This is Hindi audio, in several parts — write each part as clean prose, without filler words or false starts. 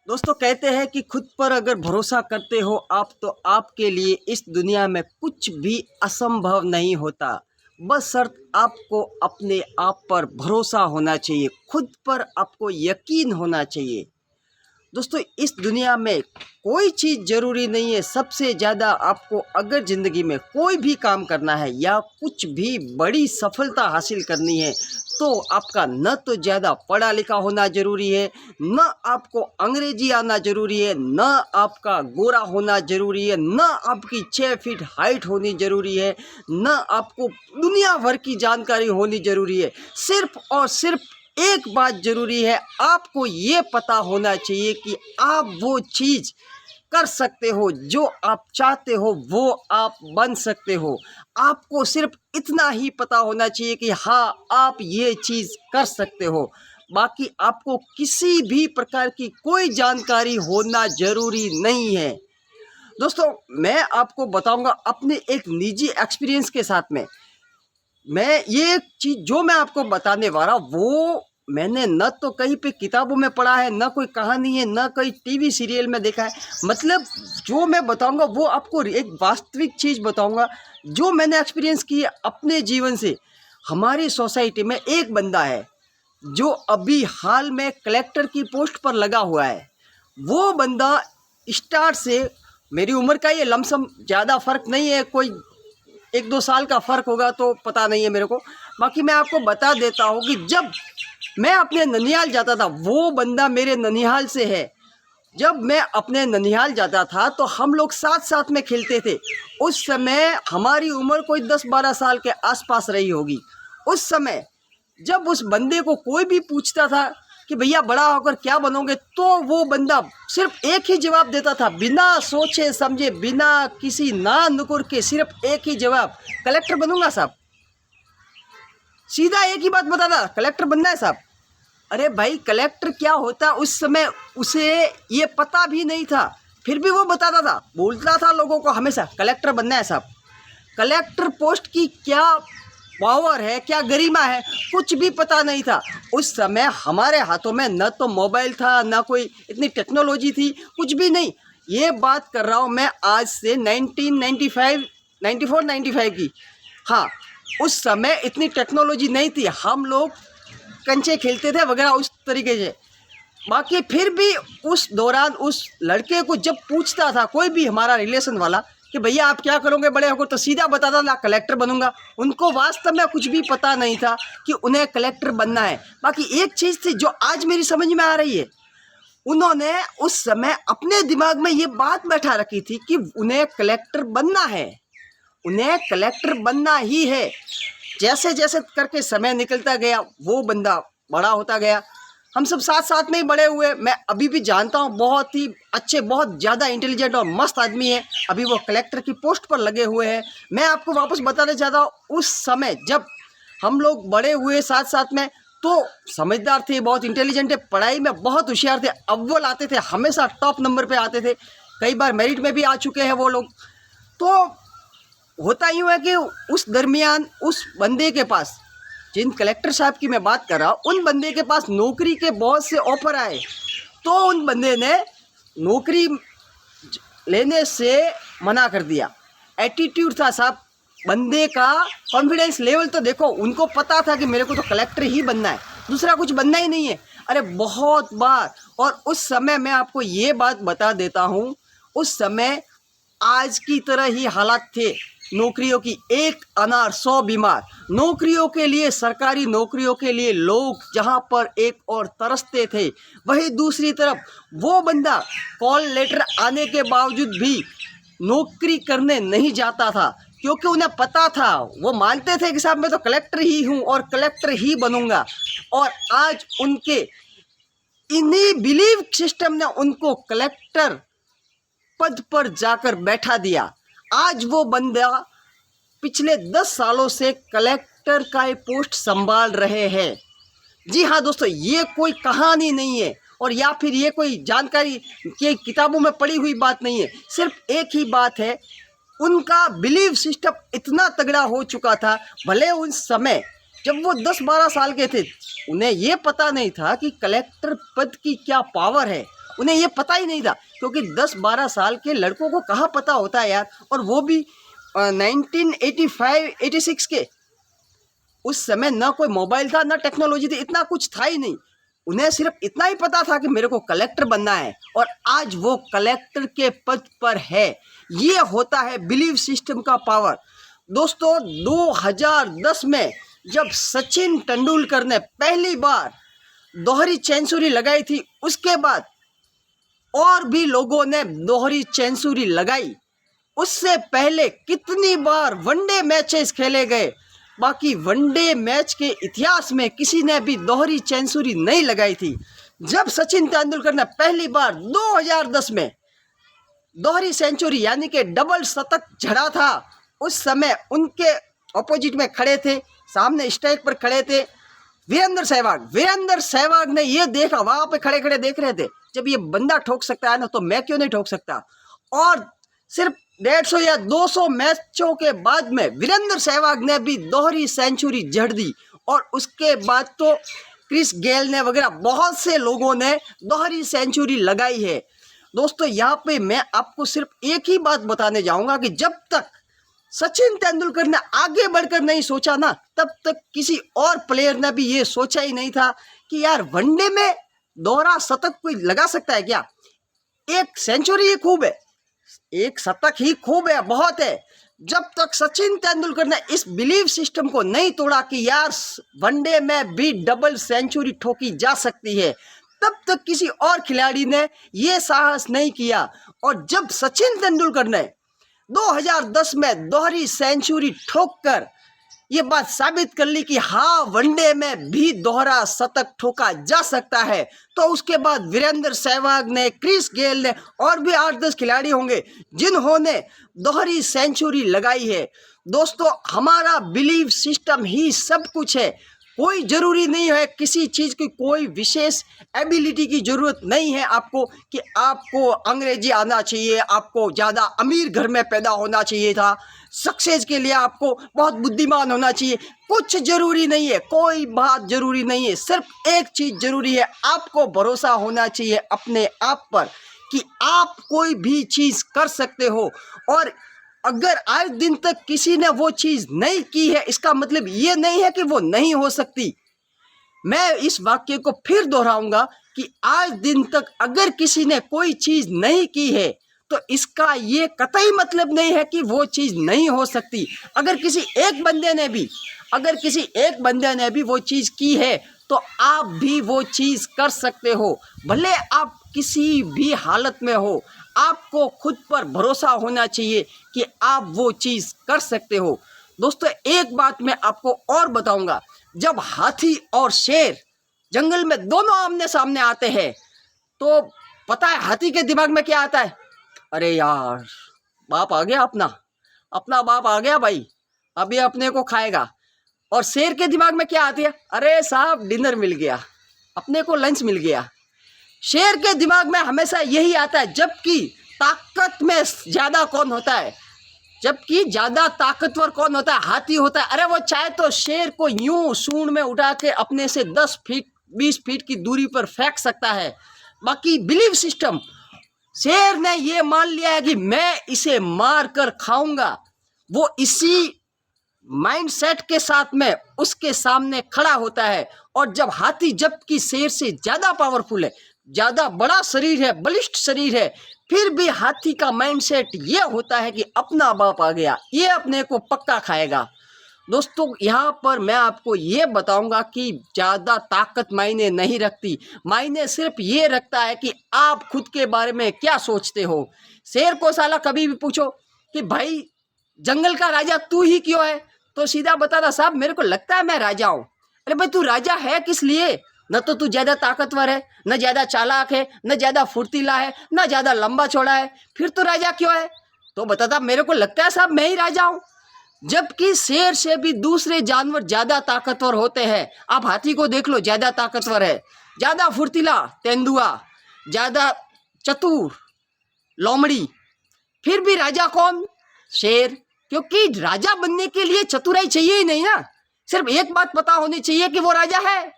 दोस्तों कहते हैं कि खुद पर अगर भरोसा करते हो आप तो आपके लिए इस दुनिया में कुछ भी असंभव नहीं होता। बस शर्त आपको अपने आप पर भरोसा होना चाहिए, खुद पर आपको यकीन होना चाहिए। दोस्तों इस दुनिया में कोई चीज़ ज़रूरी नहीं है। सबसे ज़्यादा आपको अगर ज़िंदगी में कोई भी काम करना है या कुछ भी बड़ी सफलता हासिल करनी है तो आपका न तो ज़्यादा पढ़ा लिखा होना ज़रूरी है, न आपको अंग्रेजी आना ज़रूरी है, न आपका गोरा होना ज़रूरी है, न आपकी 6 फीट हाइट होनी ज़रूरी है, न आपको दुनिया भर की जानकारी होनी ज़रूरी है। सिर्फ़ और सिर्फ एक बात ज़रूरी है, आपको ये पता होना चाहिए कि आप वो चीज़ कर सकते हो, जो आप चाहते हो वो आप बन सकते हो। आपको सिर्फ इतना ही पता होना चाहिए कि हाँ, आप ये चीज़ कर सकते हो। बाकी आपको किसी भी प्रकार की कोई जानकारी होना ज़रूरी नहीं है। दोस्तों मैं आपको बताऊंगा अपने एक निजी एक्सपीरियंस के साथ में। मैं ये चीज़ जो मैं आपको बताने वाला वो मैंने न तो कहीं पे किताबों में पढ़ा है, न कोई कहानी है, न कोई टीवी सीरियल में देखा है। मतलब जो मैं बताऊंगा वो आपको एक वास्तविक चीज़ बताऊंगा जो मैंने एक्सपीरियंस की है अपने जीवन से। हमारी सोसाइटी में एक बंदा है जो अभी हाल में कलेक्टर की पोस्ट पर लगा हुआ है। वो बंदा स्टार्ट से, मेरी उम्र का ये लमसम ज़्यादा फ़र्क नहीं है, कोई 1-2 साल का फ़र्क होगा तो पता नहीं है मेरे को। बाकी मैं आपको बता देता हूँ कि जब मैं अपने ननिहाल जाता था, वो बंदा मेरे ननिहाल से है। जब मैं अपने ननिहाल जाता था तो हम लोग साथ साथ में खेलते थे। उस समय हमारी उम्र कोई 10-12 साल के आसपास रही होगी। उस समय जब उस बंदे को कोई भी पूछता था कि भैया बड़ा होकर क्या बनोगे, तो वो बंदा सिर्फ एक ही जवाब देता था, बिना सोचे समझे, बिना किसी ना नुकुर के सिर्फ एक ही जवाब, कलेक्टर बनूंगा साहब। सीधा एक ही बात बताता, कलेक्टर बनना है साहब। अरे भाई कलेक्टर क्या होता उस समय उसे ये पता भी नहीं था, फिर भी वो बताता था, बोलता था लोगों को हमेशा कलेक्टर बनना है साहब। कलेक्टर पोस्ट की क्या पावर है, क्या गरिमा है, कुछ भी पता नहीं था। उस समय हमारे हाथों में न तो मोबाइल था, न कोई इतनी टेक्नोलॉजी थी, कुछ भी नहीं। ये बात कर रहा हूँ मैं आज से 1995 94 95 की। हाँ, उस समय इतनी टेक्नोलॉजी नहीं थी, हम लोग कंचे खेलते थे वगैरह उस तरीके से। बाकी फिर भी उस दौरान उस लड़के को जब पूछता था कोई भी हमारा रिलेशन वाला कि भैया आप क्या करोगे बड़े होकर, तो सीधा बताता था कलेक्टर बनूंगा। उनको वास्तव में कुछ भी पता नहीं था कि उन्हें कलेक्टर बनना है। बाकी एक चीज़ थी जो आज मेरी समझ में आ रही है, उन्होंने उस समय अपने दिमाग में ये बात बैठा रखी थी कि उन्हें कलेक्टर बनना है, उन्हें कलेक्टर बनना ही है। जैसे जैसे करके समय निकलता गया वो बंदा बड़ा होता गया, हम सब साथ साथ में ही बड़े हुए। मैं अभी भी जानता हूँ बहुत ही अच्छे, बहुत ज़्यादा इंटेलिजेंट और मस्त आदमी है, अभी वो कलेक्टर की पोस्ट पर लगे हुए हैं। मैं आपको वापस बताना चाहता हूँ उस समय जब हम लोग बड़े हुए साथ साथ में, तो समझदार थे, बहुत इंटेलिजेंट थे, पढ़ाई में बहुत होशियार थे, अव्वल आते थे, हमेशा टॉप नंबर पे आते थे, कई बार मेरिट में भी आ चुके हैं वो लोग। तो होता यूँ है कि उस दरमियान उस बंदे के पास, जिन कलेक्टर साहब की मैं बात कर रहा हूँ, उन बंदे के पास नौकरी के बहुत से ऑफर आए, तो उन बंदे ने नौकरी लेने से मना कर दिया। एटीट्यूड था साहब बंदे का, कॉन्फिडेंस लेवल तो देखो, उनको पता था कि मेरे को तो कलेक्टर ही बनना है, दूसरा कुछ बनना ही नहीं है। अरे बहुत बार, और उस समय मैं आपको ये बात बता देता हूँ, उस समय आज की तरह ही हालात थे नौकरियों की, एक अनार 100 बीमार। नौकरियों के लिए, सरकारी नौकरियों के लिए लोग जहां पर एक और तरसते थे, वहीं दूसरी तरफ वो बंदा कॉल लेटर आने के बावजूद भी नौकरी करने नहीं जाता था, क्योंकि उन्हें पता था, वो मानते थे कि साहब मैं तो कलेक्टर ही हूं और कलेक्टर ही बनूंगा। और आज उनके इन्हीं बिलीव सिस्टम ने उनको कलेक्टर पद पर जाकर बैठा दिया। आज वो बंदा पिछले 10 सालों से कलेक्टर का ये पोस्ट संभाल रहे हैं। जी हाँ दोस्तों, ये कोई कहानी नहीं है और या फिर ये कोई जानकारी के किताबों में पड़ी हुई बात नहीं है। सिर्फ एक ही बात है, उनका बिलीव सिस्टम इतना तगड़ा हो चुका था। भले उस समय जब वो 10-12 साल के थे, उन्हें ये पता नहीं था कि कलेक्टर पद की क्या पावर है, उन्हें ये पता ही नहीं था, क्योंकि 10-12 साल के लड़कों को कहाँ पता होता है यार, और वो भी 1985-86 के। उस समय ना कोई मोबाइल था, ना टेक्नोलॉजी थी, इतना कुछ था ही नहीं। उन्हें सिर्फ इतना ही पता था कि मेरे को कलेक्टर बनना है, और आज वो कलेक्टर के पद पर है। ये होता है बिलीव सिस्टम का पावर। दोस्तों 2010 में जब सचिन तेंदुलकर ने पहली बार दोहरी सेंचुरी लगाई थी, उसके बाद और भी लोगों ने दोहरी सेंचुरी लगाई। उससे पहले कितनी बार वनडे मैचेस खेले गए, बाकी वनडे मैच के इतिहास में किसी ने भी दोहरी सेंचुरी नहीं लगाई थी। जब सचिन तेंदुलकर ने पहली बार 2010 में दोहरी सेंचुरी यानी कि डबल शतक जड़ा था, उस समय उनके ऑपोजिट में खड़े थे, सामने स्टेज पर खड़े थे वीरेंद्र सहवाग। वीरेंद्र सहवाग ने ये देखा, वहां पे खड़े खड़े देख रहे थे, जब ये बंदा ठोक सकता है ना, तो मैं क्यों नहीं ठोक सकता। और सिर्फ 150 या 200 मैचों के बाद में वीरेंद्र सहवाग ने भी दोहरी सेंचुरी जड़ दी, और उसके बाद तो क्रिस गेल ने वगैरह बहुत से लोगों ने दोहरी सेंचुरी लगाई है। दोस्तों यहाँ पे मैं आपको सिर्फ एक ही बात बताने जाऊंगा कि जब तक सचिन तेंदुलकर ने आगे बढ़कर नहीं सोचा ना, तब तक किसी और प्लेयर ने भी ये सोचा ही नहीं था कि यार वनडे में दोहरा शतक कोई लगा सकता है क्या। एक सेंचुरी ही खूब है, एक शतक ही खूब है, बहुत है। जब तक सचिन तेंदुलकर ने इस बिलीव सिस्टम को नहीं तोड़ा कि यार वनडे में भी डबल सेंचुरी ठोकी जा सकती है, तब तक किसी और खिलाड़ी ने ये साहस नहीं किया। और जब सचिन तेंदुलकर ने 2010 में दोहरी सेंचुरी ठोककर ये बात साबित कर ली कि हाँ वनडे में भी दोहरा शतक ठोका जा सकता है, तो उसके बाद वीरेंद्र सहवाग ने, क्रिस गेल ने, और भी 8-10 खिलाड़ी होंगे जिन्होंने दोहरी सेंचुरी लगाई है। दोस्तों हमारा बिलीव सिस्टम ही सब कुछ है। कोई ज़रूरी नहीं है किसी चीज़ की कोई विशेष एबिलिटी की ज़रूरत नहीं है आपको कि आपको अंग्रेजी आना चाहिए, आपको ज़्यादा अमीर घर में पैदा होना चाहिए था, सक्सेस के लिए आपको बहुत बुद्धिमान होना चाहिए। कुछ ज़रूरी नहीं है, कोई बात ज़रूरी नहीं है। सिर्फ एक चीज़ ज़रूरी है, आपको भरोसा होना चाहिए अपने आप पर कि आप कोई भी चीज़ कर सकते हो। और अगर आज दिन तक किसी ने वो चीज़ नहीं की है, इसका मतलब ये नहीं है कि वो नहीं हो सकती। मैं इस वाक्य को फिर दोहराऊंगा कि आज दिन तक अगर किसी ने कोई चीज़ नहीं की है, तो इसका ये कतई मतलब नहीं है कि वो चीज़ नहीं हो सकती। अगर किसी एक बंदे ने भी वो चीज़ की है, तो आप भी वो चीज़ कर सकते हो। भले आप किसी भी हालत में हो, आपको खुद पर भरोसा होना चाहिए कि आप वो चीज़ कर सकते हो। दोस्तों एक बात मैं आपको और बताऊंगा, जब हाथी और शेर जंगल में दोनों आमने सामने आते हैं, तो पता है हाथी के दिमाग में क्या आता है? अरे यार बाप आ गया, अपना बाप आ गया भाई, अभी अपने को खाएगा। और शेर के दिमाग में क्या आती है? अरे साहब डिनर मिल गया, अपने को लंच मिल गया। शेर के दिमाग में हमेशा यही आता है। जबकि ताकत में ज़्यादा कौन होता है? जबकि ज़्यादा ताकतवर कौन होता है? हाथी होता है। अरे वो चाहे तो शेर को यूं सूंड में उठा के अपने से 10 फीट 20 फीट की दूरी पर फेंक सकता है। बाकी बिलीव सिस्टम, शेर ने ये मान लिया है कि मैं इसे मार कर खाऊंगा। वो इसी माइंडसेट के साथ में उसके सामने खड़ा होता है। और जब हाथी जबकि शेर से ज़्यादा पावरफुल है, ज़्यादा बड़ा शरीर है, बलिष्ठ शरीर है, फिर भी हाथी का माइंडसेट ये होता है कि अपना बाप आ गया, ये अपने को पक्का खाएगा। दोस्तों यहाँ पर मैं आपको ये बताऊंगा कि ज़्यादा ताकत मायने नहीं रखती, मायने सिर्फ ये रखता है कि आप खुद के बारे में क्या सोचते हो। शेर को साला कभी भी पूछो कि भाई जंगल का राजा तू ही क्यों है, तो सीधा बताता साहब मेरे को लगता है मैं राजा हूँ। अरे भाई तू राजा है किस लिए? न तो तू ज़्यादा ताकतवर है, न ज़्यादा चालाक है, न ज़्यादा फुर्तीला है, न ज़्यादा लंबा चौड़ा है, फिर तो राजा क्यों है? तो बताता मेरे को लगता है साहब मैं ही राजा हूँ। जबकि शेर से भी दूसरे जानवर ज़्यादा ताकतवर होते हैं। आप हाथी को देख लो, ज़्यादा ताकतवर है, ज़्यादा फुर्तीला तेंदुआ, ज़्यादा चतुर लोमड़ी, फिर भी राजा कौन? शेर। क्योंकि राजा बनने के लिए चतुराई चाहिए ही नहीं ना, सिर्फ एक बात पता होनी चाहिए कि वो राजा है।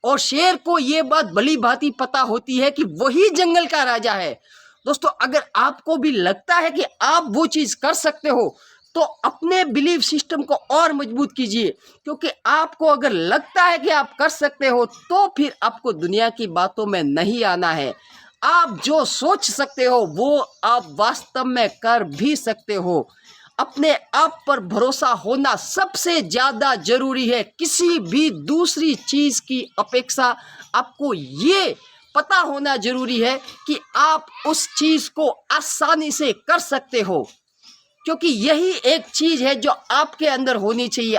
और शेर को ये बात भली भांति पता होती है कि वही जंगल का राजा है। दोस्तों, अगर आपको भी लगता है कि आप वो चीज़ कर सकते हो तो अपने बिलीफ सिस्टम को और मजबूत कीजिए, क्योंकि आपको अगर लगता है कि आप कर सकते हो तो फिर आपको दुनिया की बातों में नहीं आना है। आप जो सोच सकते हो वो आप वास्तव में कर भी सकते हो। अपने आप पर भरोसा होना सबसे ज़्यादा ज़रूरी है। किसी भी दूसरी चीज़ की अपेक्षा आपको ये पता होना ज़रूरी है कि आप उस चीज़ को आसानी से कर सकते हो, क्योंकि यही एक चीज़ है जो आपके अंदर होनी चाहिए।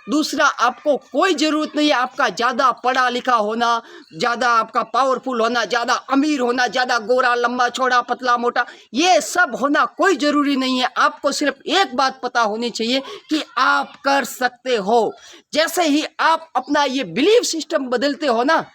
दूसरा आपको कोई ज़रूरत नहीं है आपका ज़्यादा पढ़ा लिखा होना, ज़्यादा आपका पावरफुल होना, ज़्यादा अमीर होना, ज़्यादा गोरा लंबा चौड़ा पतला मोटा, ये सब होना कोई ज़रूरी नहीं है। आपको सिर्फ एक बात पता होनी चाहिए कि आप कर सकते हो। जैसे ही आप अपना ये बिलीफ सिस्टम बदलते हो ना,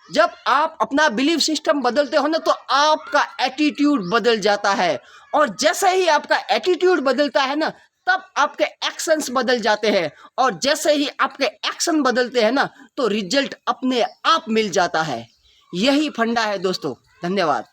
जब आप अपना बिलीफ सिस्टम बदलते हो ना, तो आपका एटीट्यूड बदल जाता है। और जैसे ही आपका एटीट्यूड बदलता है ना, तब आपके एक्शंस बदल जाते हैं। और जैसे ही आपके एक्शन बदलते हैं ना, तो रिजल्ट अपने आप मिल जाता है। यही फंडा है दोस्तों। धन्यवाद।